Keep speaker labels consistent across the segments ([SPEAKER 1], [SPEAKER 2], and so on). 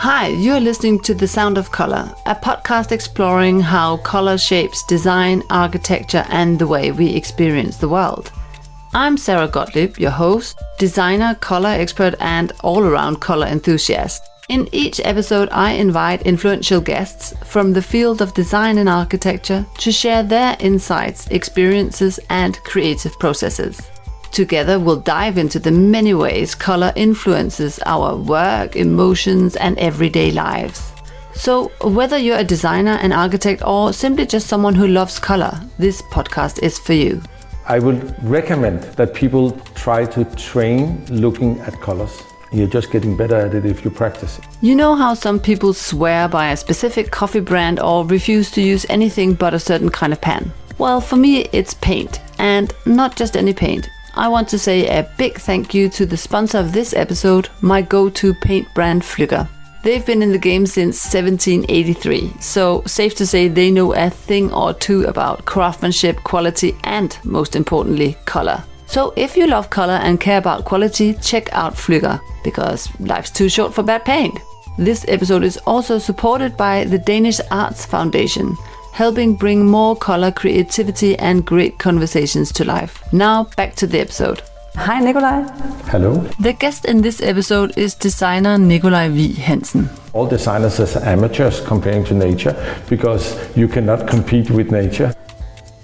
[SPEAKER 1] Hi, you're listening to The Sound of Color, a podcast exploring how color shapes design, architecture, and the way we experience the world. I'm Sarah Gottlieb, your host, designer, color expert, and all-around color enthusiast. In each episode, I invite influential guests from the field of design and architecture to share their insights, experiences, and creative processes. Together, we'll dive into the many ways color influences our work, emotions, and everyday lives. So, whether you're a designer, an architect, or simply just someone who loves color, this podcast is for you.
[SPEAKER 2] I would recommend that people try to train looking at colors. You're just getting better at it if you practice it.
[SPEAKER 1] You know how some people swear by a specific coffee brand or refuse to use anything but a certain kind of pen? Well, for me, it's paint, and not just any paint. I want to say a big thank you to the sponsor of this episode, my go-to paint brand Flügger. They've been in the game since 1783, so safe to say they know a thing or two about craftsmanship, quality, and most importantly, color. So if you love color and care about quality, check out Flügger, because life's too short for bad paint. This episode is also supported by the Danish Arts Foundation, helping bring more color, creativity, and great conversations to life. Now, back to the episode. Hi, Nicholai.
[SPEAKER 2] Hello.
[SPEAKER 1] The guest in this episode is designer Nicholai Wiig-Hansen.
[SPEAKER 2] All designers are amateurs comparing to nature because you cannot compete with nature.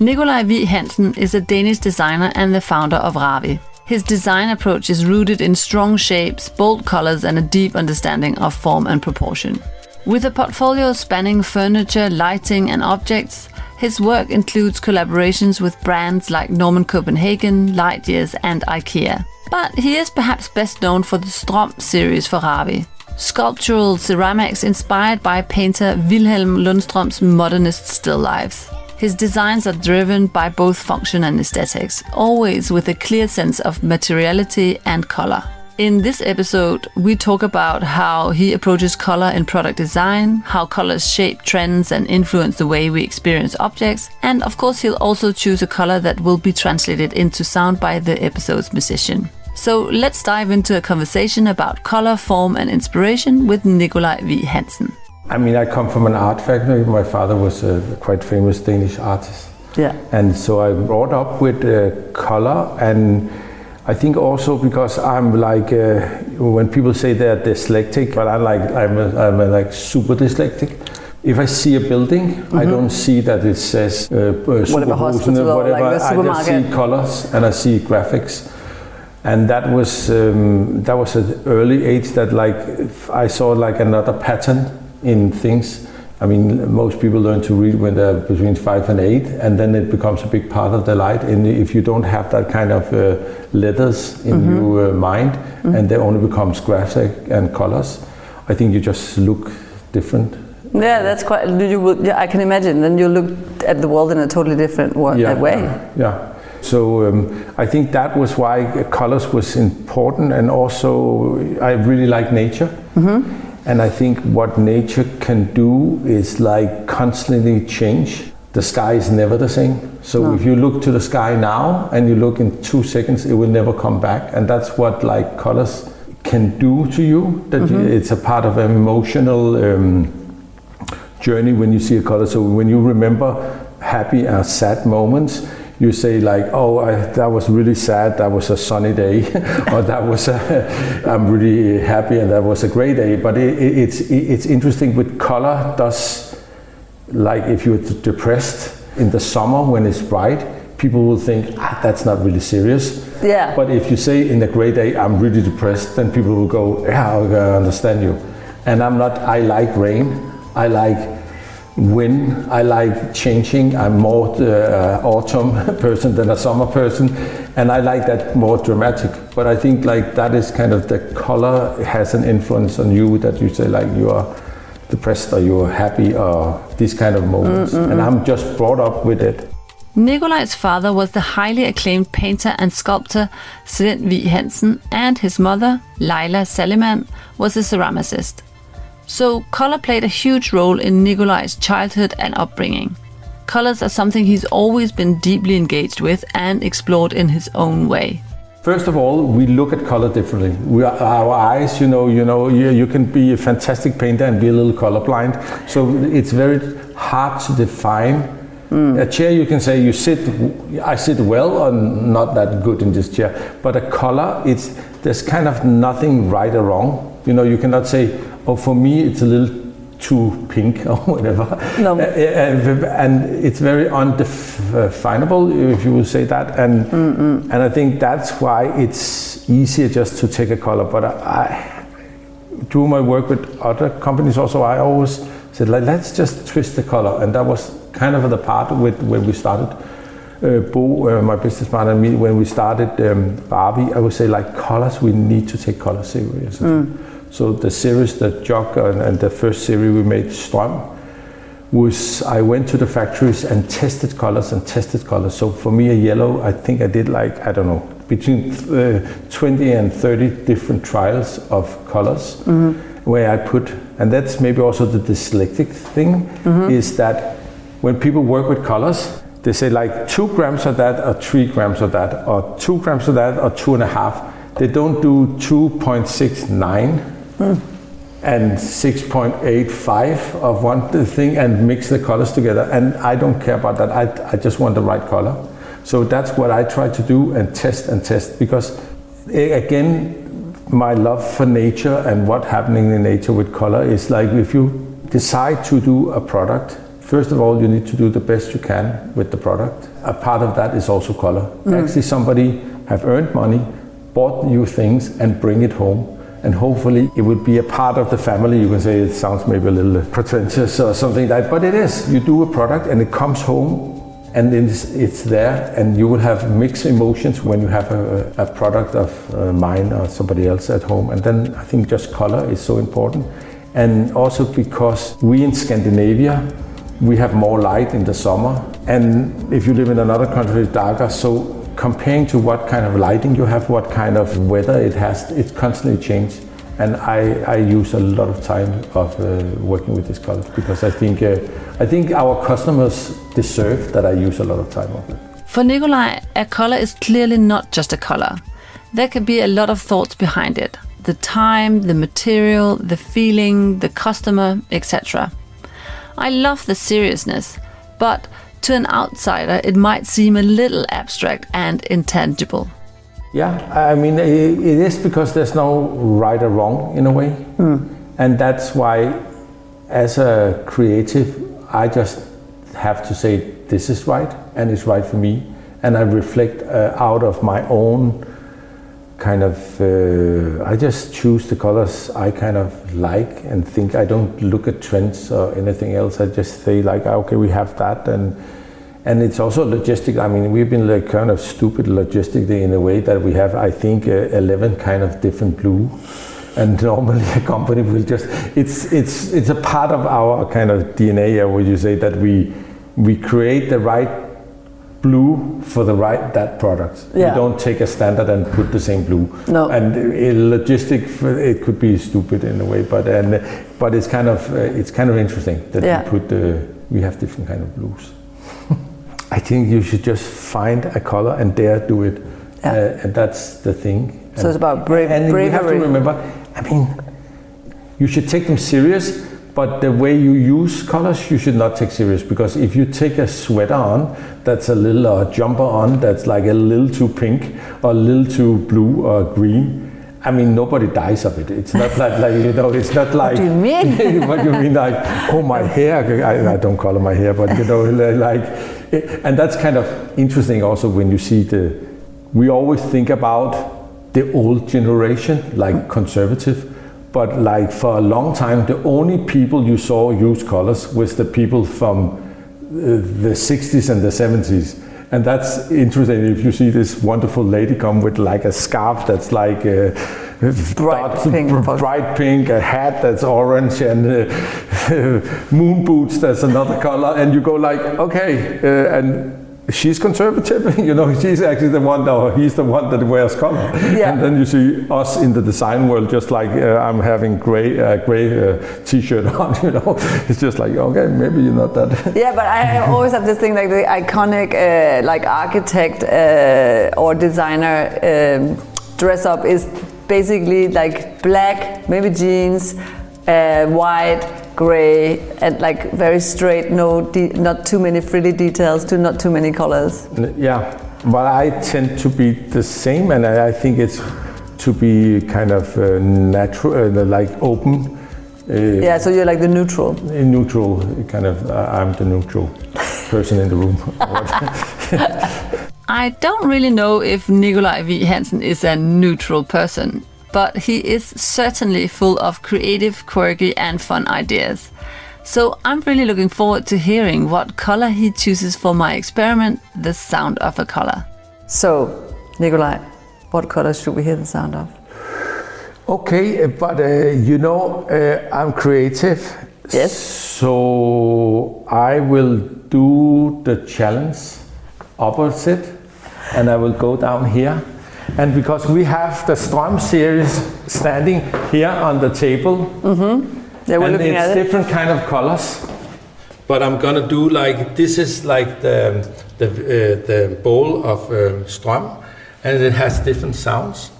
[SPEAKER 1] Nicholai Wiig-Hansen is a Danish designer and the founder of Raawii. His design approach is rooted in strong shapes, bold colors, and a deep understanding of form and proportion. With a portfolio spanning furniture, lighting, and objects, his work includes collaborations with brands like Normann Copenhagen, Lightyears, and IKEA. But he is perhaps best known for the Strøm series for Raawii, sculptural ceramics inspired by painter Vilhelm Lundstrøm's modernist still lifes. His designs are driven by both function and aesthetics, always with a clear sense of materiality and color. In this episode, we talk about how he approaches color in product design, how colors shape trends and influence the way we experience objects, and of course he'll also choose a color that will be translated into sound by the episode's musician. So let's dive into a conversation about color, form and inspiration with Nicholai Wiig-Hansen.
[SPEAKER 2] I mean, I come from an art family. My father was a quite famous Danish artist.
[SPEAKER 1] Yeah.
[SPEAKER 2] And so I brought up with color, and I think also because I'm like, when people say they're dyslexic, but I'm like super dyslexic. If I see a building, I don't see that it says
[SPEAKER 1] whatever hospital or like the supermarket.
[SPEAKER 2] I just see colors and I see graphics. And that was an early age that like I saw like another pattern in things. I mean, most people learn to read when they're between 5 and 8, and then it becomes a big part of their life. And if you don't have that kind of letters in your mind, and they only becomes graphic and colors, I think you just look different.
[SPEAKER 1] Yeah, that's quite. I can imagine. Then you look at the world in a totally different way.
[SPEAKER 2] Yeah. So I think that was why colors was important, and also I really like nature. Mm-hmm. And I think what nature can do is like constantly change. The sky is never the same. So if you look to the sky now and you look in 2 seconds, it will never come back. And that's what like colors can do to you. That it's a part of an emotional journey when you see a color. So when you remember happy and sad moments, you say like, oh, that was really sad, that was a sunny day, or I'm really happy and that was a great day. But it's interesting with color, does like if you're depressed in the summer when it's bright, people will think, that's not really serious.
[SPEAKER 1] Yeah.
[SPEAKER 2] But if you say in a great day, I'm really depressed, then people will go, yeah, I understand you. And I like rain, I like wind, I like changing. I'm more autumn person than a summer person, and I like that more dramatic. But I think like that is kind of the color has an influence on you, that you say like you are depressed or you are happy or these kind of moments. And I'm just brought up with it.
[SPEAKER 1] Nicholai's father was the highly acclaimed painter and sculptor Svend Wiig-Hansen, and his mother, Leila Saliman, was a ceramicist. So color played a huge role in Nicholai's childhood and upbringing. Colors are something he's always been deeply engaged with and explored in his own way.
[SPEAKER 2] First of all, we look at color differently. Our eyes, you can be a fantastic painter and be a little colorblind. So it's very hard to define. A chair, you can say I sit well or not that good in this chair. But a color, there's kind of nothing right or wrong. You cannot say, oh, for me it's a little too pink or whatever. No. And it's very undefinable, if you will say that. And I think that's why it's easier just to take a color. But I do my work with other companies also. I always said, let's just twist the color. And that was kind of the part when we started. Bo, my business partner, and me, when we started Raawii, I would say colors, we need to take color serious. So the series, the jog, and the first series we made, Strøm, was I went to the factories and tested colors. So for me, a yellow, I think I did between 20 and 30 different trials of colors, where I put, and that's maybe also the dyslexic thing, is that when people work with colors, they say 2 grams of that or 3 grams of that, or 2 grams of that or 2.5. They don't do 2.69 and 6.85 of one thing and mix the colors together. And I don't care about that. I just want the right color. So that's what I try to do, and test, because again, my love for nature and what's happening in nature with color is if you decide to do a product, first of all, you need to do the best you can with the product. A part of that is also color. Actually, somebody have earned money, bought new things, and bring it home. And hopefully it would be a part of the family. You can say it sounds maybe a little pretentious or something like that, but it is. You do a product and it comes home and it's there, and you will have mixed emotions when you have a product of mine or somebody else at home. And then I think just color is so important. And also because we in Scandinavia, we have more light in the summer. And if you live in another country, it's darker. So comparing to what kind of lighting you have, what kind of weather it has, it's constantly changed. And I use a lot of time of working with these colors, because I think our customers deserve that I use a lot of time of it.
[SPEAKER 1] For Nicholai, a color is clearly not just a color. There can be a lot of thoughts behind it. The time, the material, the feeling, the customer, etc. I love the seriousness, but to an outsider, it might seem a little abstract and intangible.
[SPEAKER 2] Yeah, I mean, it is, because there's no right or wrong in a way. And that's why, as a creative, I just have to say, this is right, and it's right for me. And I reflect out of my own kind of, I just choose the colors I kind of like and think. I don't look at trends or anything else. I just say okay, we have that. And it's also logistic. I mean, we've been kind of stupid logistically in a way that we have, I think, 11 kind of different blue. And normally a company will just, it's a part of our kind of DNA, would you say, that we create the right blue for that product. Yeah. We don't take a standard and put the same blue. No. And logistic, it could be stupid in a way, but it's kind of interesting that we have different kind of blues. I think you should just find a color and dare do it, and that's the thing.
[SPEAKER 1] So it's about bravery.
[SPEAKER 2] And you have to remember, I mean, you should take them serious, but the way you use colors, you should not take serious, because if you take a sweater on that's a little, or a jumper on that's a little too pink or a little too blue or green, I mean, nobody dies of it. It's not it's not like...
[SPEAKER 1] What do you mean?
[SPEAKER 2] What do you mean, oh, my hair, I don't color my hair, but and that's kind of interesting also when you see we always think about the old generation, conservative, but for a long time, the only people you saw use colors was the people from the 60s and the 70s. And that's interesting if you see this wonderful lady come with a scarf that's bright pink, a hat that's orange, and moon boots that's another color, and you go okay, and she's conservative, you know, she's actually the one, or he's the one that wears color.
[SPEAKER 1] Yeah.
[SPEAKER 2] And then you see us in the design world, just like I'm having gray t-shirt on, you know. It's just like, okay, maybe you're not that.
[SPEAKER 1] Yeah, but I always have this thing, like the iconic like architect or designer dress up is basically like black, maybe jeans, white, gray, and like very straight, not too many frilly details, not too many colors.
[SPEAKER 2] Yeah, but I tend to be the same, and I think it's to be kind of natural, like open.
[SPEAKER 1] Yeah, so you're like the neutral.
[SPEAKER 2] Neutral, kind of. I'm the neutral person in the room.
[SPEAKER 1] I don't really know if Nicholai Wiig-Hansen is a neutral person, but he is certainly full of creative, quirky and fun ideas. So I'm really looking forward to hearing what color he chooses for my experiment, The Sound of a Color. So, Nicholai, what color should we hear the sound of?
[SPEAKER 2] Okay, but you know, I'm creative.
[SPEAKER 1] Yes.
[SPEAKER 2] So I will do the challenge opposite, and I will go down here. And because we have the Strøm series standing here on the table,
[SPEAKER 1] Yeah, we're
[SPEAKER 2] and
[SPEAKER 1] looking
[SPEAKER 2] it's
[SPEAKER 1] at it.
[SPEAKER 2] different kind of colors. But I'm gonna do like, this is like the bowl of Strøm, and it has different sounds.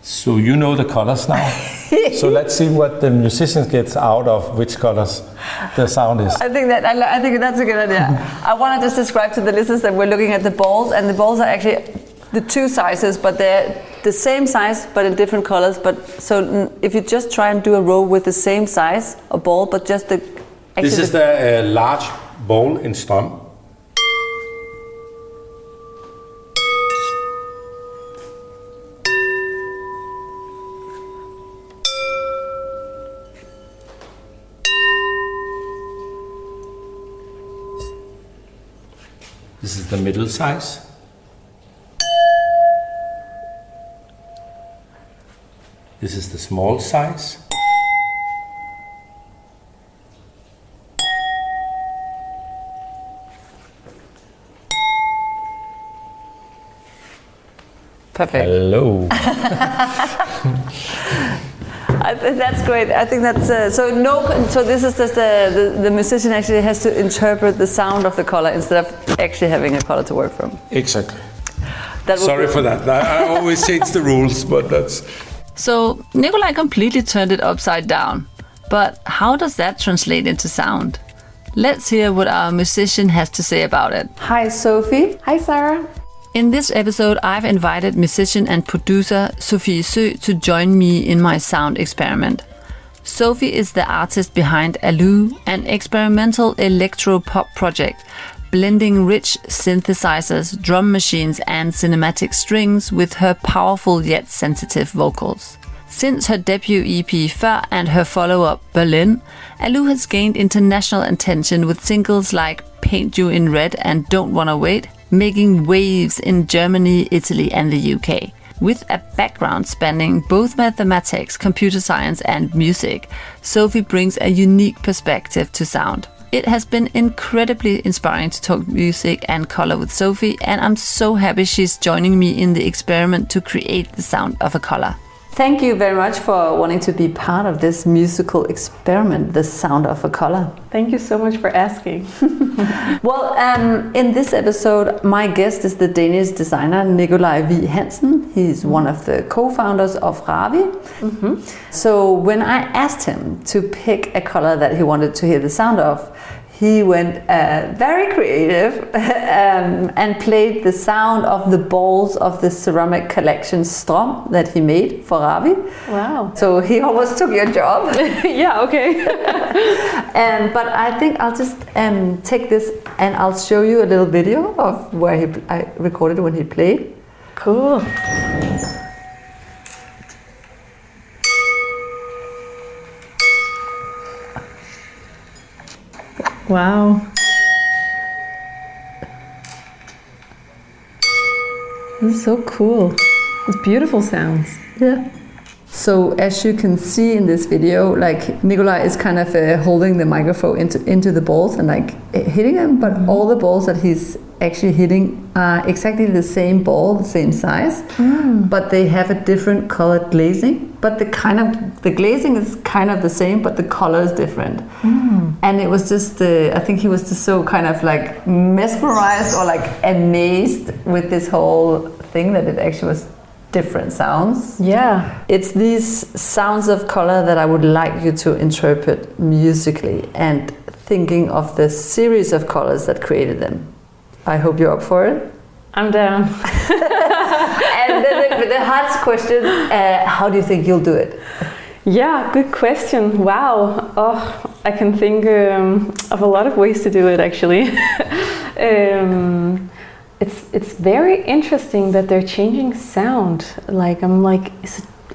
[SPEAKER 2] So you know the colors now. So let's see what the musician gets out of which colors the sound is.
[SPEAKER 1] I think that's a good idea. I want to just describe to the listeners that we're looking at the balls, and the balls are actually the two sizes, but they're the same size but in different colors. But so if you just try and do a row with the same size of ball, but just the
[SPEAKER 2] This is the large ball in Strøm. This is the middle size. This is the small size.
[SPEAKER 1] perfect.
[SPEAKER 2] Hello.
[SPEAKER 1] That's great. I think that's so this is just the musician actually has to interpret the sound of the color instead of actually having a color to work from.
[SPEAKER 2] Exactly. Sorry for that. I always change the rules, but that's...
[SPEAKER 1] So Nicholai completely turned it upside down. But how does that translate into sound? Let's hear what our musician has to say about it. Hi, Sophie.
[SPEAKER 3] Hi, Sarah.
[SPEAKER 1] In this episode, I've invited musician and producer Sophie Sø to join me in my sound experiment. Sophie is the artist behind Aloo, an experimental electro-pop project, blending rich synthesizers, drum machines and cinematic strings with her powerful yet sensitive vocals. Since her debut EP Før and her follow-up Berlin, Aloo has gained international attention with singles like Paint You in Red and Don't Wanna Wait, making waves in Germany, Italy and the UK. With a background spanning both mathematics, computer science and music, Sophie brings a unique perspective to sound. It has been incredibly inspiring to talk music and color with Sophie, and I'm so happy she's joining me in the experiment to create the sound of a color. Thank you very much for wanting to be part of this musical experiment, The Sound of a Color.
[SPEAKER 3] Thank you so much for asking.
[SPEAKER 1] Well, in this episode, my guest is the Danish designer Nicholai Wiig-Hansen. He's one of the co-founders of Raawii. Mm-hmm. So when I asked him to pick a color that he wanted to hear the sound of, he went very creative and played the sound of the balls of the ceramic collection Strøm that he made for Raawii.
[SPEAKER 3] Wow.
[SPEAKER 1] So he almost took your job.
[SPEAKER 3] Yeah, okay.
[SPEAKER 1] But I think I'll just take this and I'll show you a little video of where I recorded when he played.
[SPEAKER 3] Cool. Wow. This is so cool. It's beautiful sounds.
[SPEAKER 1] Yeah. So as you can see in this video, like Nicholai is kind of holding the microphone into the balls and like hitting them, but all the balls that he's actually hitting are exactly the same ball, the same size, but they have a different colored glazing. But the glazing is kind of the same, but the color is different. And it was just I think he was just so kind of like mesmerized or like amazed with this whole thing that it actually was different sounds.
[SPEAKER 3] Yeah.
[SPEAKER 1] It's these sounds of color that I would like you to interpret musically and thinking of the series of colors that created them. I hope you're up for it.
[SPEAKER 3] I'm down.
[SPEAKER 1] And the hardest question, how do you think you'll do it?
[SPEAKER 3] Yeah, good question. Wow. Oh, I can think of a lot of ways to do it actually. It's very interesting that they're changing sound. Like I'm like,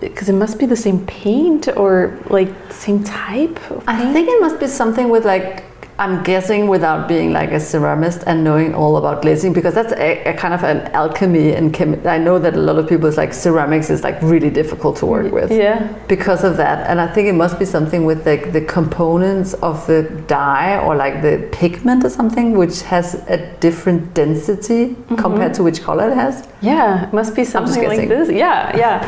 [SPEAKER 3] because it must be the same paint or like the same type of paint?
[SPEAKER 1] I think it must be something with like, I'm guessing without being like a ceramist and knowing all about glazing, because that's a kind of an alchemy and I know that a lot of people is like ceramics is like really difficult to work with.
[SPEAKER 3] Yeah.
[SPEAKER 1] Because of that, and I think it must be something with like the components of the dye or like the pigment or something which has a different density compared to which color it has.
[SPEAKER 3] Yeah, it must be something like this. Yeah.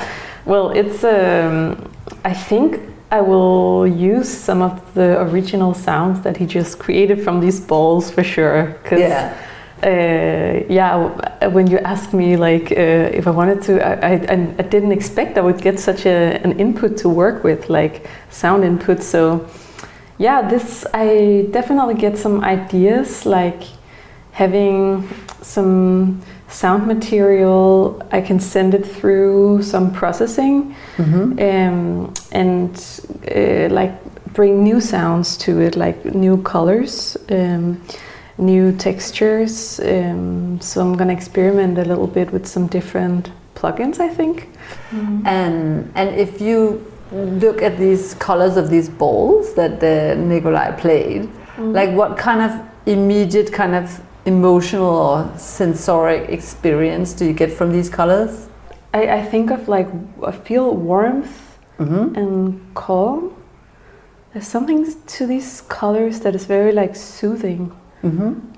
[SPEAKER 3] Well, it's I think I will use some of the original sounds that he just created from these balls for sure. When you asked me like if I wanted to, I didn't expect I would get such an input to work with, like sound input. So yeah, I definitely get some ideas, like having some sound material. I can send it through some processing and like bring new sounds to it, like new colors, new textures. So I'm gonna experiment a little bit with some different plugins, I think.
[SPEAKER 1] And if you look at these colors of these balls that Nicholai played, like what kind of immediate kind of emotional or sensoric experience do you get from these colors?
[SPEAKER 3] I think of like, I feel warmth and calm. There's something to these colors that is very like soothing.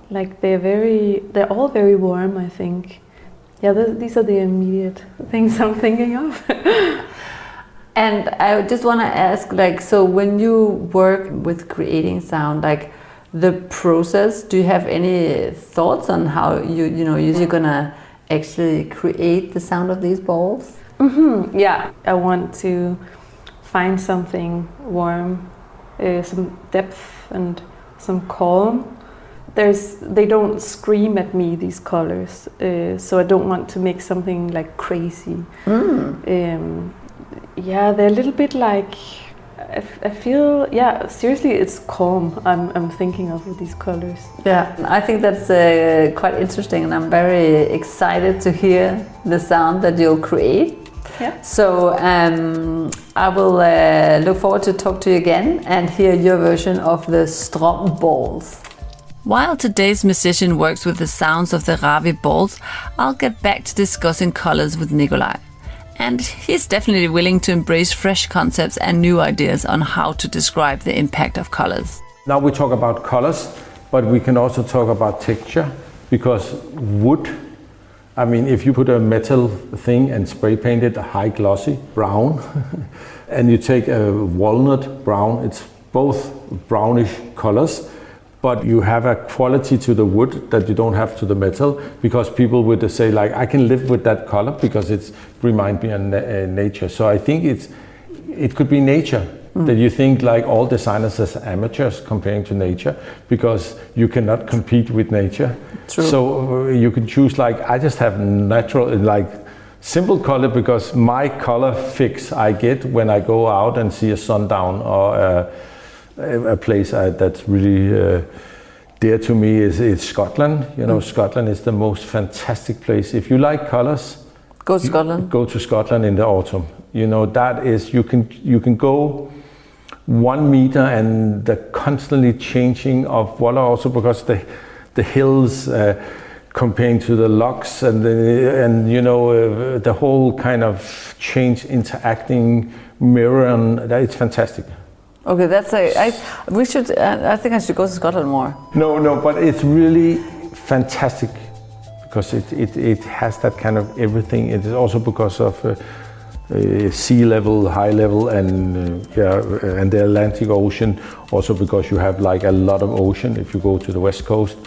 [SPEAKER 3] Like they're all very warm, I think. Yeah, these are the immediate things I'm thinking of.
[SPEAKER 1] And I just want to ask, like, so when you work with creating sound, like the process, do you have any thoughts on how you're gonna actually create the sound of these balls?
[SPEAKER 3] Yeah, I want to find something warm, some depth and some calm. They don't scream at me, these colors, so I don't want to make something like crazy. Yeah, they're a little bit like, I feel, yeah, seriously, it's calm I'm thinking of with these colors.
[SPEAKER 1] Yeah, I think that's quite interesting, and I'm very excited to hear the sound that you'll create.
[SPEAKER 3] Yeah.
[SPEAKER 1] So I will look forward to talk to you again and hear your version of the Strom balls. While today's musician works with the sounds of the Raawii balls, I'll get back to discussing colors with Nicholai. And he's definitely willing to embrace fresh concepts and new ideas on how to describe the impact of colors.
[SPEAKER 2] Now we talk about colors, but we can also talk about texture, because wood, I mean, if you put a metal thing and spray paint it a high glossy brown, and you take a walnut brown, it's both brownish colors, but you have a quality to the wood that you don't have to the metal, because people would say like, I can live with that color because it reminds me of nature. So I think it could be nature, that you think like all designers as amateurs comparing to nature, because you cannot compete with nature.
[SPEAKER 1] True.
[SPEAKER 2] So you can choose like, I just have natural, like simple color, because my color fix I get when I go out and see a sundown or a place that's really dear to me is Scotland. You know, Scotland is the most fantastic place. If you like colors,
[SPEAKER 1] go to Scotland.
[SPEAKER 2] Go to Scotland in the autumn. You know, that is, you can go 1 meter and the constantly changing of water, also because the hills comparing to the locks and the whole kind of change interacting mirror, and it's fantastic.
[SPEAKER 1] Okay, I think I should go to Scotland more.
[SPEAKER 2] No, but it's really fantastic because it has that kind of everything. It is also because of sea level, high level, and the Atlantic Ocean. Also because you have like a lot of ocean. If you go to the west coast,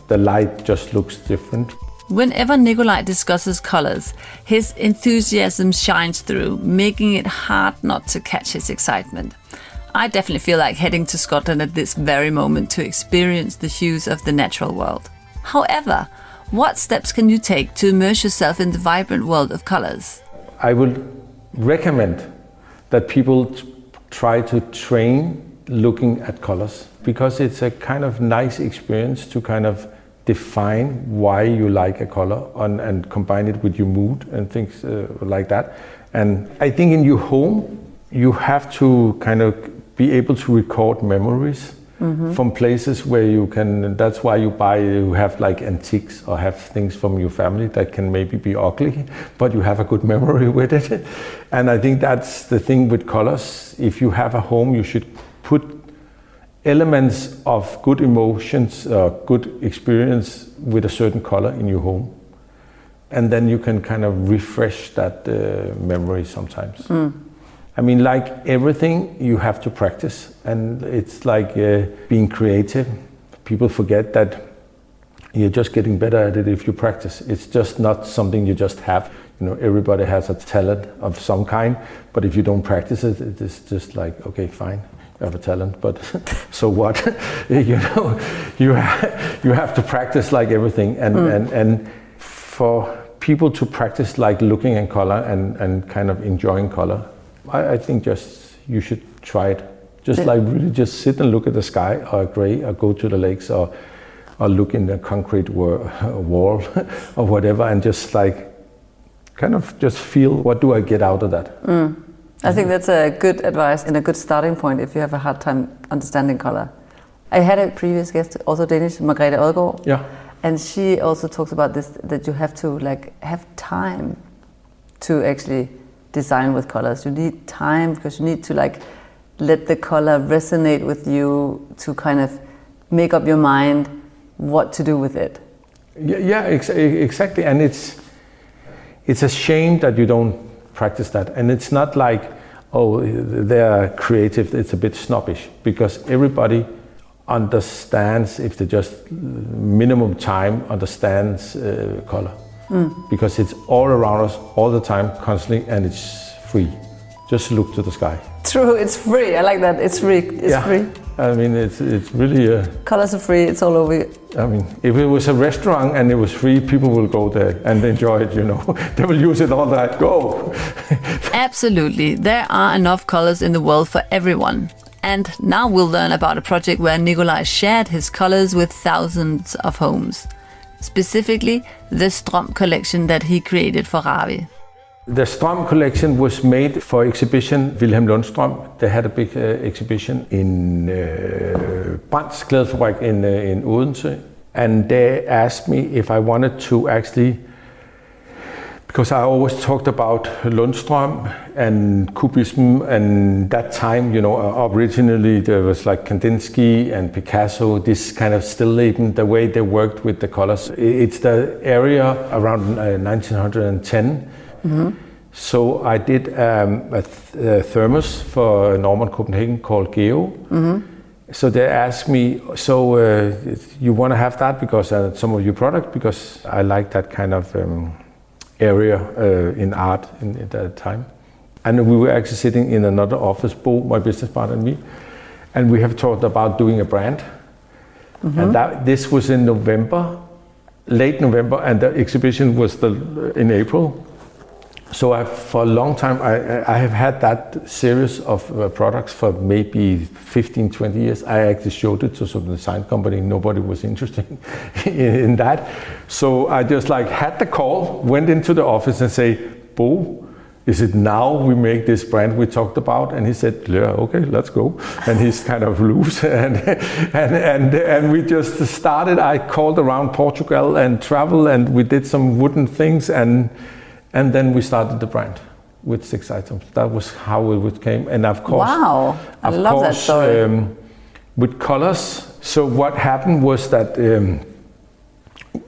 [SPEAKER 2] the light just looks different.
[SPEAKER 1] Whenever Nicholai discusses colors, his enthusiasm shines through, making it hard not to catch his excitement. I definitely feel like heading to Scotland at this very moment to experience the hues of the natural world. However, what steps can you take to immerse yourself in the vibrant world of colors?
[SPEAKER 2] I would recommend that people try to train looking at colors, because it's a kind of nice experience to kind of define why you like a color and combine it with your mood and things like that. And I think in your home, you have to kind of be able to record memories from places where you can. That's why you have like antiques or have things from your family that can maybe be ugly, but you have a good memory with it. And I think that's the thing with colors. If you have a home, you should put elements of good emotions, good experience with a certain color in your home. And then you can kind of refresh that memory sometimes. I mean, like everything, you have to practice, and it's like being creative. People forget that you're just getting better at it if you practice. It's just not something you just have. Everybody has a talent of some kind, but if you don't practice it, it is just like, okay, fine, you have a talent, but so what? You have to practice like everything, and for people to practice like looking at color and kind of enjoying color, I think just you should try it. Like really just sit and look at the sky or gray, or go to the lakes, or look in the concrete wall or whatever, and just like kind of just feel, what do I get out of that?
[SPEAKER 1] I think that's a good advice and a good starting point if you have a hard time understanding color. I had a previous guest, also Danish, Margrethe Odgaard.
[SPEAKER 2] Yeah.
[SPEAKER 1] And she also talks about this, that you have to like have time to actually design with colors. You need time because you need to like let the color resonate with you to kind of make up your mind what to do with it.
[SPEAKER 2] Yeah, exactly. And it's a shame that you don't practice that. And it's not like, oh, they're creative, it's a bit snobbish, because everybody understands, if they just minimum time, understands color. Because it's all around us all the time, constantly, and it's free. Just look to the sky.
[SPEAKER 1] True, it's free. I like that. It's free. It's free.
[SPEAKER 2] I mean, it's really.
[SPEAKER 1] Colors are free. It's all over.
[SPEAKER 2] I mean, if it was a restaurant and it was free, people will go there and enjoy it. They will use it all night. Go.
[SPEAKER 1] Absolutely, there are enough colors in the world for everyone. And now we'll learn about a project where Nicholai shared his colors with thousands of homes. Specifically, the Strøm collection that he created for Raawii.
[SPEAKER 2] The Strøm collection was made for exhibition Wilhelm Lundstrøm. They had a big exhibition in Brandts Klædefabrik in Odense. And they asked me if I wanted to actually, because I always talked about Lundstrøm and Cubism, and that time, originally there was like Kandinsky and Picasso, this kind of Stillleben, the way they worked with the colors. It's the area around 1910. So I did a thermos for Normann Copenhagen called Geo. So they asked me, you want to have that because some of your product, because I like that kind of area in art in that time. And we were actually sitting in another office, Bo, my business partner, and me, and we have talked about doing a brand. And this was in November, late November, and the exhibition was in April. So for a long time, I have had that series of products for maybe 15, 20 years. I actually showed it to some design company. Nobody was interested in that. So I just had the call, went into the office and say, Bo, is it now we make this brand we talked about? And he said, yeah, okay, let's go. And he's kind of loose. And we just started. I called around Portugal and traveled, and we did some wooden things. And then we started the brand with 6 items. That was how it came. And of course,
[SPEAKER 1] wow, I love that story.
[SPEAKER 2] With colors. So what happened was that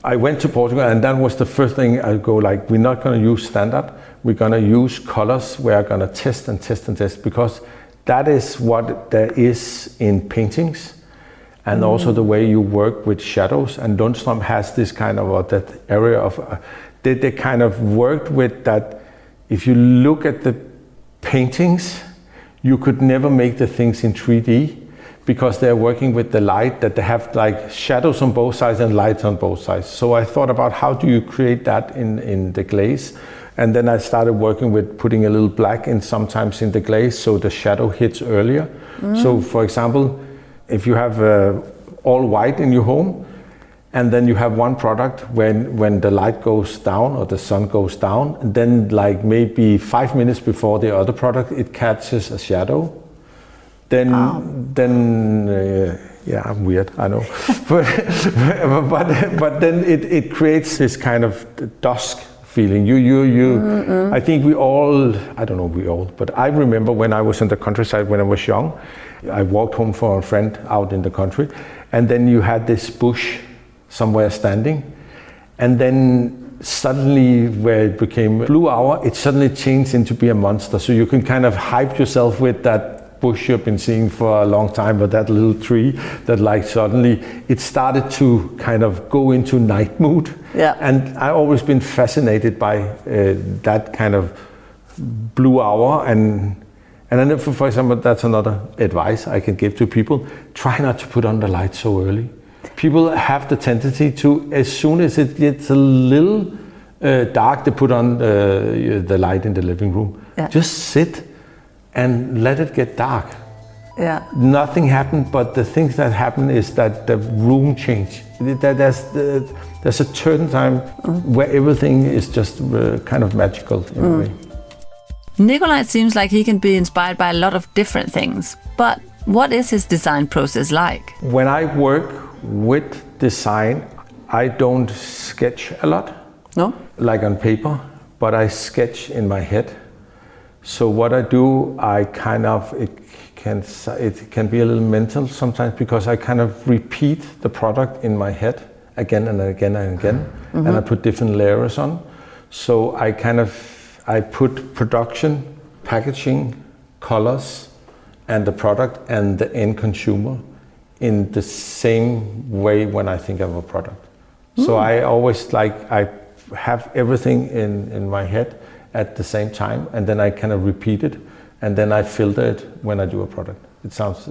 [SPEAKER 2] I went to Portugal, and that was the first thing I go like, we're not going to use standard. We're going to use colors. We're going to test and test and test, because that is what there is in paintings, and also the way you work with shadows. And Lundström has this kind of that area of they kind of worked with that. If you look at the paintings, you could never make the things in 3D, because they're working with the light, that they have like shadows on both sides and lights on both sides. So I thought about how do you create that in the glaze. And then I started working with putting a little black in sometimes in the glaze, so the shadow hits earlier. So for example, if you have all white in your home, and then you have one product when the light goes down or the sun goes down, and then like maybe 5 minutes before the other product, it catches a shadow. Then yeah, I'm weird, I know. but then it creates this kind of dusk feeling. I think we all, I don't know we all, but I remember when I was in the countryside when I was young, I walked home for a friend out in the country, and then you had this bush somewhere standing, and then suddenly where it became blue hour, it suddenly changed into be a monster. So you can kind of hype yourself with that bush you've been seeing for a long time, but that little tree that like suddenly it started to kind of go into night mood.
[SPEAKER 1] Yeah.
[SPEAKER 2] And I've always been fascinated by that kind of blue hour. And then for example, that's another advice I can give to people. Try not to put on the light so early. People have the tendency to, as soon as it gets a little dark, they put on the light in the living room.
[SPEAKER 1] Yeah.
[SPEAKER 2] Just sit and let it get dark.
[SPEAKER 1] Yeah.
[SPEAKER 2] Nothing happened, but the things that happen is that the room changed. There's a certain time where everything is just kind of magical in a way.
[SPEAKER 1] Nicholai seems like he can be inspired by a lot of different things, but what is his design process like?
[SPEAKER 2] When I work with design, I don't sketch a lot,
[SPEAKER 1] No?
[SPEAKER 2] like on paper, but I sketch in my head. So what I do, it can be a little mental sometimes, because I kind of repeat the product in my head again and again and again, and I put different layers on. So I put production, packaging, colors, and the product and the end consumer in the same way when I think of a product. So I always I have everything in my head at the same time, and then I kind of repeat it, and then I filter it when I do a product. It sounds,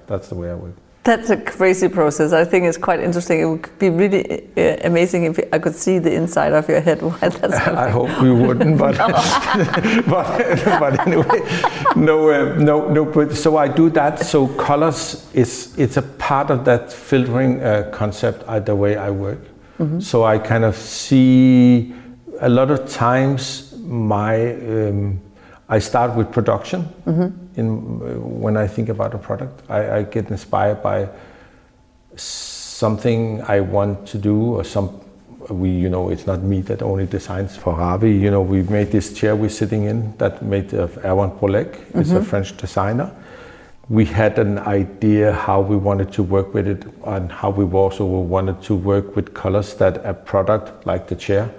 [SPEAKER 2] that's the way I work.
[SPEAKER 1] That's a crazy process. I think it's quite interesting. It would be really amazing if I could see the inside of your head while that's happening.
[SPEAKER 2] I hope we wouldn't, but but anyway, no. But so I do that. So colors it's a part of that filtering concept. The way I work. So I kind of see a lot of times I start with production. When I think about a product, I get inspired by something I want to do, or it's not me that only designs for Raawii. We made this chair we're sitting in that made of Erwan Polek. It's a French designer. We had an idea how we wanted to work with it, and how we also wanted to work with colors that a product like the chair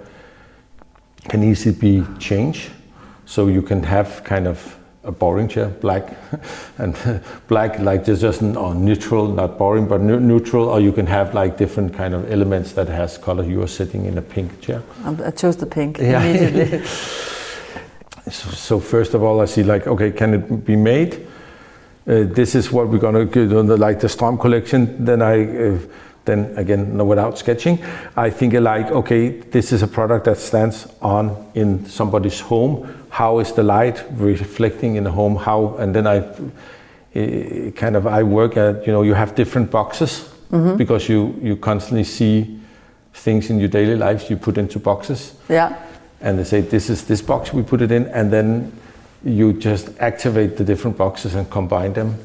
[SPEAKER 2] can easily be changed. So you can have kind of a boring chair, black, and black like just neutral, not boring, but neutral, or you can have like different kind of elements that has color. You are sitting in a pink chair.
[SPEAKER 1] I chose the pink immediately.
[SPEAKER 2] So first of all, I see like, okay, can it be made? This is what we're gonna do, like the Storm collection. Then again, without sketching, I think like, okay, this is a product that stands on in somebody's home. How is the light reflecting in the home? And then I work at, you have different boxes, because you constantly see things in your daily life you put into boxes.
[SPEAKER 1] Yeah.
[SPEAKER 2] and they say this is this box, we put it in, and then you just activate the different boxes and combine them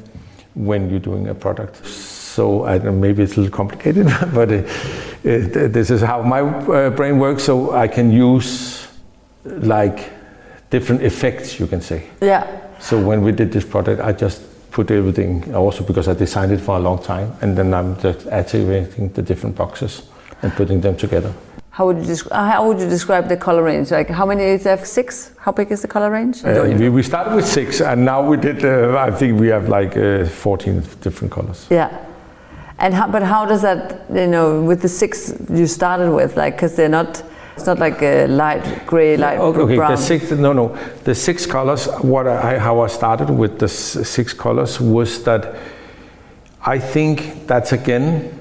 [SPEAKER 2] when you're doing a product. So I don't know, maybe it's a little complicated, but this is how my brain works. So I can use like different effects, you can say.
[SPEAKER 1] Yeah.
[SPEAKER 2] So when we did this product, I just put everything, also because I designed it for a long time, and then I'm just activating the different boxes and putting them together.
[SPEAKER 1] How would you describe the color range? Like how many is there? 6? How big is the color range?
[SPEAKER 2] We started with 6, and now we did. I think we have like 14 different colors.
[SPEAKER 1] Yeah. And but how does that, with the 6 you started with, like, because they're not, it's not like a light gray, light brown.
[SPEAKER 2] The 6 colors. How I started with the 6 colors was that I think that's again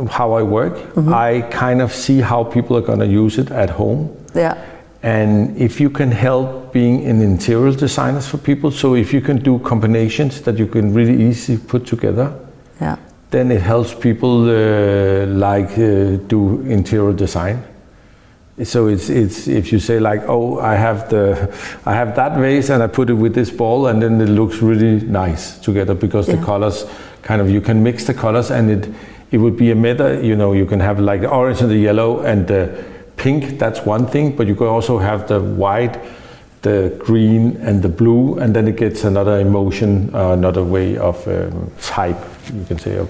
[SPEAKER 2] how I work. Mm-hmm. I kind of see how people are going to use it at home.
[SPEAKER 1] Yeah.
[SPEAKER 2] And if you can help being an interior designer for people, so if you can do combinations that you can really easily put together.
[SPEAKER 1] Yeah.
[SPEAKER 2] Then it helps people do interior design. So it's if you say like, oh, I have that vase and I put it with this ball, and then it looks really nice together because the colors you can mix the colors, and it would be a meta. You can have like the orange and the yellow and the pink. That's one thing, but you can also have the white, the green and the blue, and then it gets another emotion, another way of type, you can say, of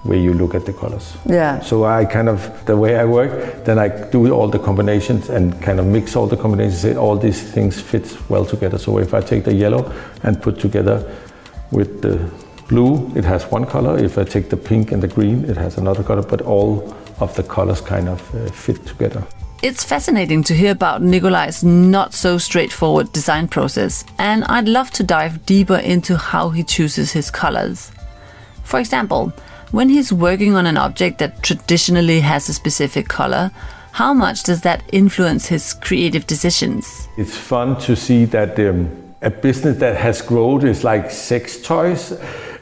[SPEAKER 2] way you look at the colors.
[SPEAKER 1] Yeah.
[SPEAKER 2] So the way I work, then I do all the combinations and kind of mix all the combinations, say all these things fit well together. So if I take the yellow and put together with the blue, it has one color. If I take the pink and the green, it has another color, but all of the colors kind of fit together.
[SPEAKER 1] It's fascinating to hear about Nicholai's not so straightforward design process, and I'd love to dive deeper into how he chooses his colors. For example, when he's working on an object that traditionally has a specific color, how much does that influence his creative decisions?
[SPEAKER 2] It's fun to see that a business that has grown is like sex toys.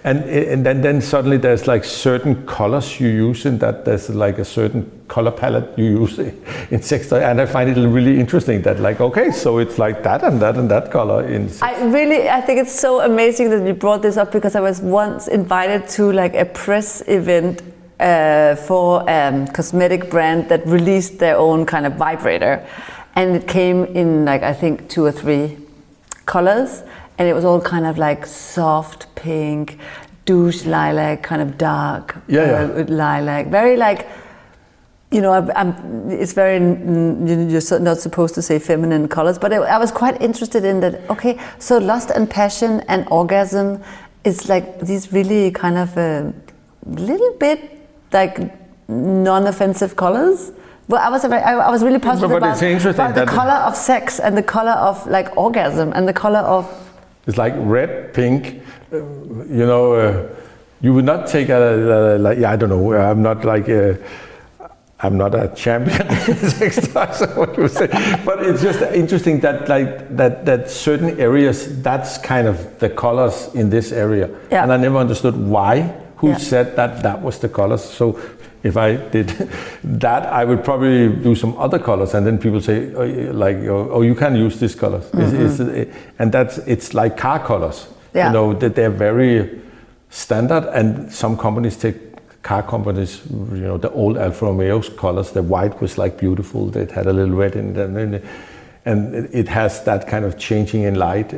[SPEAKER 2] And then suddenly there's like certain colors you use in that. There's like a certain color palette you use in sex toys, and I find it really interesting that like, okay, so it's like that and that and that color in sex.
[SPEAKER 1] I think it's so amazing that you brought this up, because I was once invited to like a press event for a cosmetic brand that released their own kind of vibrator, and it came in like I think 2 or 3 colors. And it was all kind of like soft pink, douche lilac, kind of dark lilac. Very like, it's very, you're not supposed to say feminine colors, but I was quite interested in that. Okay, so lust and passion and orgasm is like these really kind of a little bit like non-offensive colors. Well, I was really positive about the color of sex and the color of like orgasm and the color of...
[SPEAKER 2] It's like red, pink, you would not take I don't know, I'm not a champion in sex toys, what you say, but it's just interesting that that certain areas, that's kind of the colors in this area. Yeah. And I never understood who said that was the colors. So if I did that, I would probably do some other colors, and then people say, oh, you can use these colors. Mm-hmm. And it's like car colors. Yeah. That they're very standard, and some car companies, the old Alfa Romeo's colors, the white was like beautiful, it had a little red in it, and it has that kind of changing in light.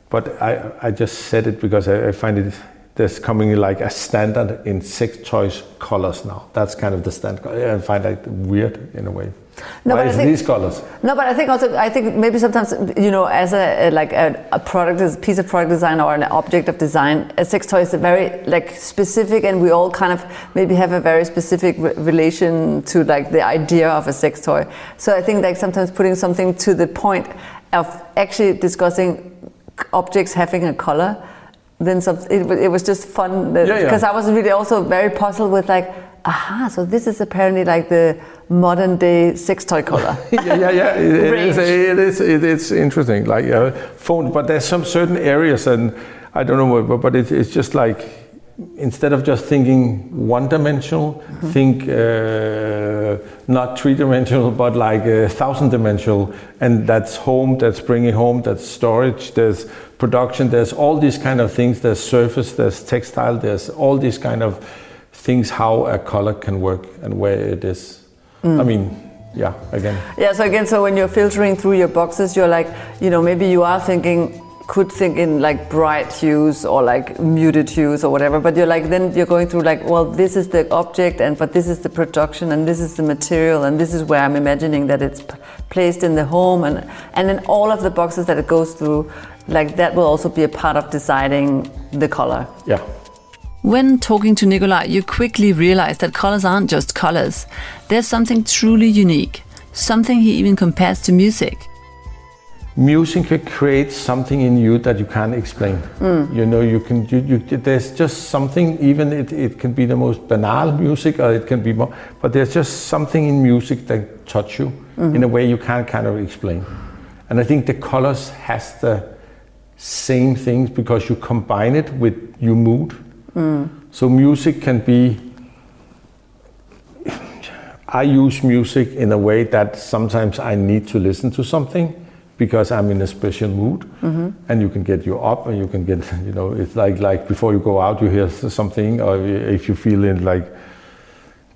[SPEAKER 2] But I just said it because I find it, there's coming like a standard in sex toys colors now. That's kind of the standard. I find that weird in a way.
[SPEAKER 1] No,
[SPEAKER 2] Why is these colors?
[SPEAKER 1] No, but I think maybe sometimes, as a piece of product design or an object of design, a sex toy is very like specific, and we all kind of maybe have a very specific relation to like the idea of a sex toy. So I think like sometimes putting something to the point of actually discussing objects having a color, then it was just fun because I was really also very puzzled with like, so this is apparently like the modern day sex toy color. It's interesting, like phone, but there's some certain areas, and I don't know, but it's just like, instead of just thinking one dimensional, think
[SPEAKER 2] not three-dimensional, but like 1,000-dimensional, and that's home, that's bringing home, that's storage, there's production, there's all these kind of things, there's surface, there's textile, there's all these kind of things how a color can work and where it is. I mean, yeah, again.
[SPEAKER 1] Yeah, so when you're filtering through your boxes, you're like, maybe you are could think in like bright hues or like muted hues or whatever, but then you're going through like, well, this is the object, but this is the production, and this is the material, and this is where I'm imagining that it's placed in the home, and then all of the boxes that it goes through, like that will also be a part of deciding the color.
[SPEAKER 2] Yeah.
[SPEAKER 1] When talking to Nicholai, you quickly realize that colors aren't just colors. There's something truly unique, something he even compares to music.
[SPEAKER 2] Music can create something in you that you can't explain. There's just something, even it can be the most banal music, or it can be more, but there's just something in music that touch you in a way you can't kind of explain. And I think the colors has the same things because you combine it with your mood. So music can be, I use music in a way that sometimes I need to listen to something because I'm in a special mood, and you can get you up, and you can get, it's like before you go out, you hear something, or if you feel in like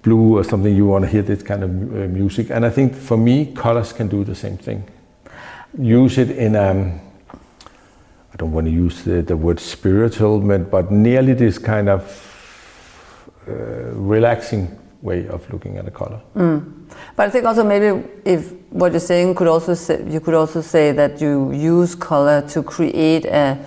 [SPEAKER 2] blue or something, you want to hear this kind of music. And I think for me, colors can do the same thing. Use it in I don't want to use the word spiritual, but nearly this kind of relaxing way of looking at a color.
[SPEAKER 1] But I think also maybe if what you're saying you could also say that you use color to create a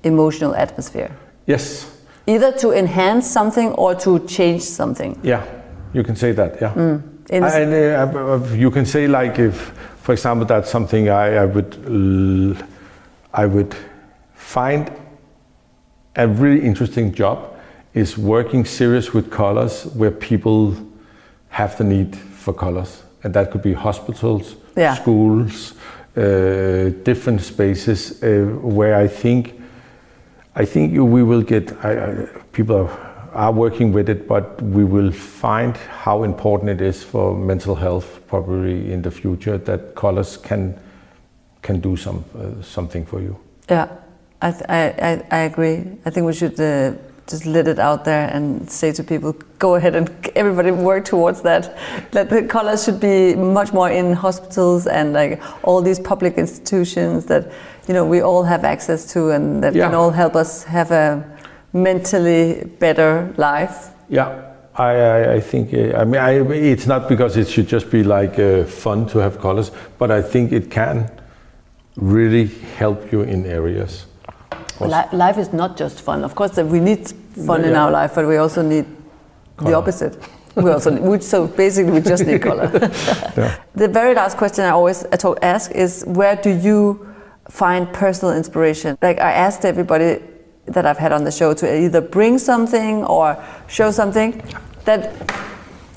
[SPEAKER 1] emotional atmosphere.
[SPEAKER 2] Yes.
[SPEAKER 1] Either to enhance something or to change something.
[SPEAKER 2] Yeah, you can say that. Yeah. And you can say like if, for example, that's something I would find a really interesting job is working serious with colors where people have the need for colors, and that could be hospitals, schools, different spaces where I think we will get people are working with it, but we will find how important it is for mental health probably in the future that colors can do something for you.
[SPEAKER 1] Yeah, I agree. I think we should just let it out there and say to people, go ahead and everybody work towards that. That the colors should be much more in hospitals and like all these public institutions that we all have access to, and that can all help us have a mentally better life.
[SPEAKER 2] Yeah, I think. It's not because it should just be like fun to have colors, but I think it can really help you in areas.
[SPEAKER 1] Life is not just fun. Of course, we need fun in our life, but we also need color. The opposite. So basically, we just need color. The very last question I always ask is, where do you find personal inspiration? Like I asked everybody that I've had on the show to either bring something or show something that.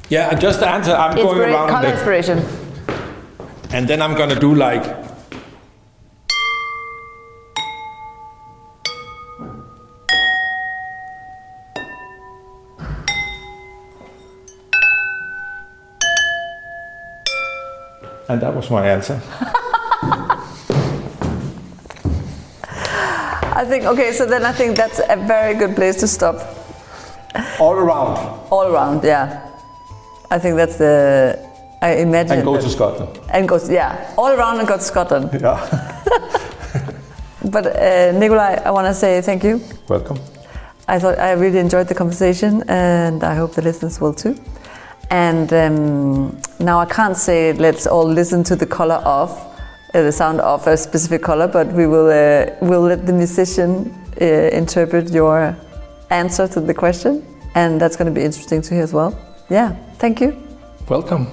[SPEAKER 2] Yeah, just the answer. I'm going around.
[SPEAKER 1] Color inspiration.
[SPEAKER 2] And then I'm gonna do like. And that was my answer.
[SPEAKER 1] I think that's a very good place to stop.
[SPEAKER 2] All around.
[SPEAKER 1] All around, yeah. I think that's I imagine.
[SPEAKER 2] And go to Scotland.
[SPEAKER 1] All around and go to Scotland.
[SPEAKER 2] Yeah.
[SPEAKER 1] But Nicholai, I want to say thank you.
[SPEAKER 2] Welcome.
[SPEAKER 1] I really enjoyed the conversation, and I hope the listeners will too. And now I can't say let's all listen to the color of the sound of a specific color, but we'll let the musician interpret your answer to the question, and that's going to be interesting to hear as well. Yeah, thank you.
[SPEAKER 2] Welcome.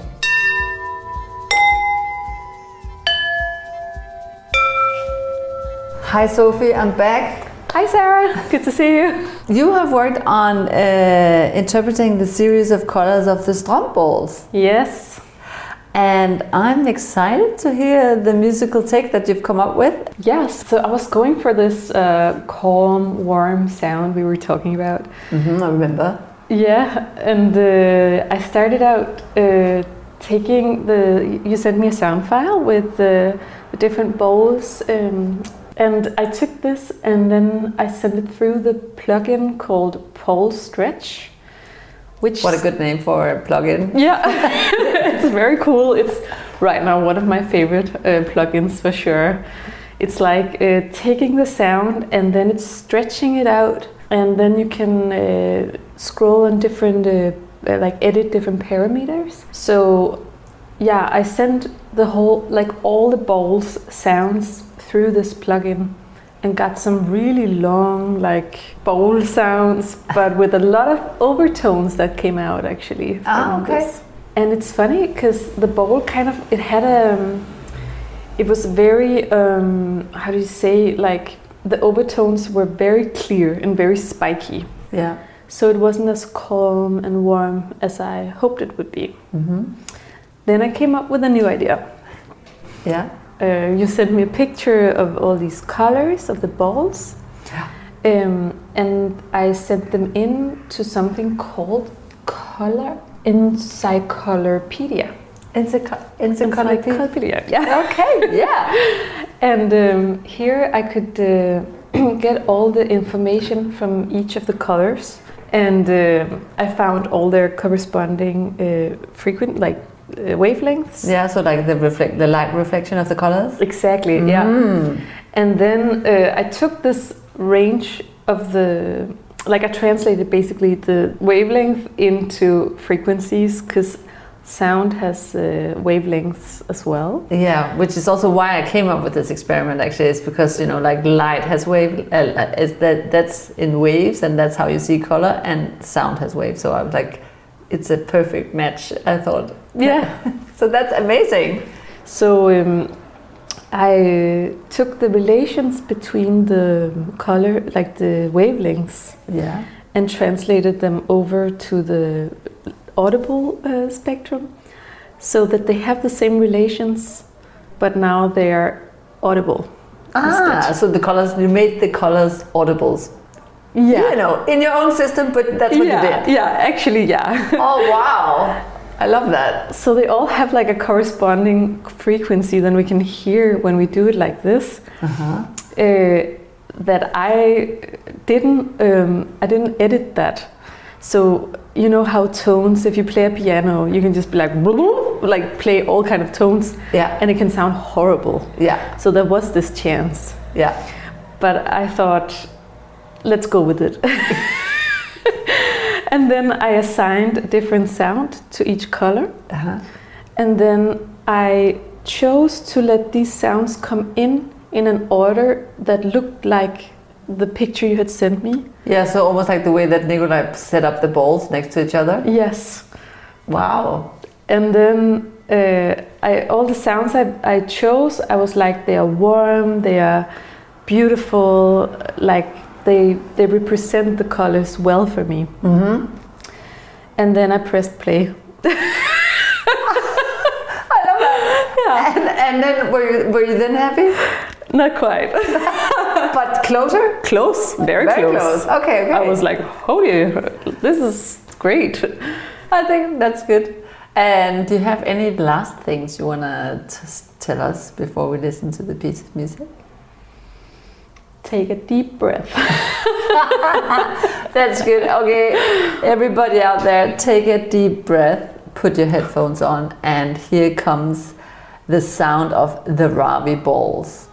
[SPEAKER 1] Hi Sophie, I'm back.
[SPEAKER 3] Hi Sarah, good to see you.
[SPEAKER 1] You have worked on interpreting the series of colors of the Strømballs.
[SPEAKER 3] Yes.
[SPEAKER 1] And I'm excited to hear the musical take that you've come up with.
[SPEAKER 3] Yes, so I was going for this calm, warm sound we were talking about.
[SPEAKER 1] I remember.
[SPEAKER 3] Yeah, and I started out taking you sent me a sound file with the different bowls, and I took this and then I sent it through the plugin called Pole Stretch.
[SPEAKER 1] What a good name for a plugin.
[SPEAKER 3] Yeah, it's very cool. It's right now one of my favorite plugins for sure. It's like taking the sound and then it's stretching it out, and then you can scroll on different, like edit different parameters. So yeah, I sent the whole, like all the bowls sounds through this plugin and got some really long like bowl sounds, but with a lot of overtones that came out actually from this. And it's funny because the bowl kind of, it was very, how do you say, like the overtones were very clear and very spiky.
[SPEAKER 1] Yeah.
[SPEAKER 3] So it wasn't as calm and warm as I hoped it would be. Then I came up with a new idea.
[SPEAKER 1] Yeah.
[SPEAKER 3] You sent me a picture of all these colors of the balls. Yeah. And I sent them in to something called Color Encyclopedia. Encyclopedia. Yeah.
[SPEAKER 1] Okay. Yeah.
[SPEAKER 3] And here I could get all the information from each of the colors, and I found all their corresponding wavelengths.
[SPEAKER 1] Yeah, so like the light reflection of the colors.
[SPEAKER 3] Exactly. Yeah. And then I took this range of I translated basically the wavelength into frequencies, because sound has wavelengths as well.
[SPEAKER 1] Yeah, which is also why I came up with this experiment actually, is because, you know, like light has that's in waves, and that's how you see color, and sound has waves. So I was like, it's a perfect match, I thought.
[SPEAKER 3] Yeah.
[SPEAKER 1] So that's amazing.
[SPEAKER 3] So I took the relations between the color, like the wavelengths,
[SPEAKER 1] yeah,
[SPEAKER 3] and translated them over to the audible spectrum, so that they have the same relations, but now they are audible. Instead.
[SPEAKER 1] So the colors, you made the colors audibles.
[SPEAKER 3] Yeah.
[SPEAKER 1] You know, in your own system, but that's what you did.
[SPEAKER 3] Yeah, actually, yeah.
[SPEAKER 1] Oh, wow. I love that.
[SPEAKER 3] So they all have like a corresponding frequency that we can hear when we do it like this. That I didn't edit that. So you know how tones, if you play a piano, you can just be like play all kind of tones.
[SPEAKER 1] Yeah.
[SPEAKER 3] And it can sound horrible.
[SPEAKER 1] Yeah.
[SPEAKER 3] So there was this chance.
[SPEAKER 1] Yeah.
[SPEAKER 3] But I thought, let's go with it. And then I assigned a different sound to each color. And then I chose to let these sounds come in an order that looked like the picture you had sent me.
[SPEAKER 1] Yeah, so almost like the way that Nicholai set up the balls next to each other.
[SPEAKER 3] Yes.
[SPEAKER 1] Wow.
[SPEAKER 3] And then all the sounds I chose, I was like, they are warm, they are beautiful, like they represent the colors well for me. And then I pressed play.
[SPEAKER 1] I love that. Yeah. And then were you then happy?
[SPEAKER 3] Not quite.
[SPEAKER 1] But closer?
[SPEAKER 3] Close, very close.
[SPEAKER 1] Okay.
[SPEAKER 3] I was like, holy, this is great.
[SPEAKER 1] I think that's good. And do you have any last things you want to tell us before we listen to the piece of music?
[SPEAKER 3] Take a deep breath.
[SPEAKER 1] That's good. Okay, everybody out there, take a deep breath, put your headphones on, and here comes the sound of the Raawii balls.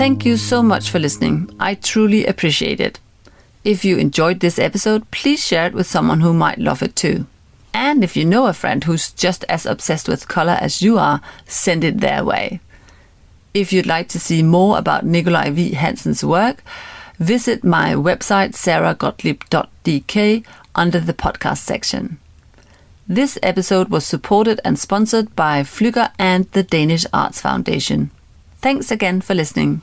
[SPEAKER 1] Thank you so much for listening. I truly appreciate it. If you enjoyed this episode, please share it with someone who might love it too. And if you know a friend who's just as obsessed with color as you are, send it their way. If you'd like to see more about Nicholai Wiig-Hansen's work, visit my website sarahgottlieb.dk under the podcast section. This episode was supported and sponsored by Flügger and the Danish Arts Foundation. Thanks again for listening.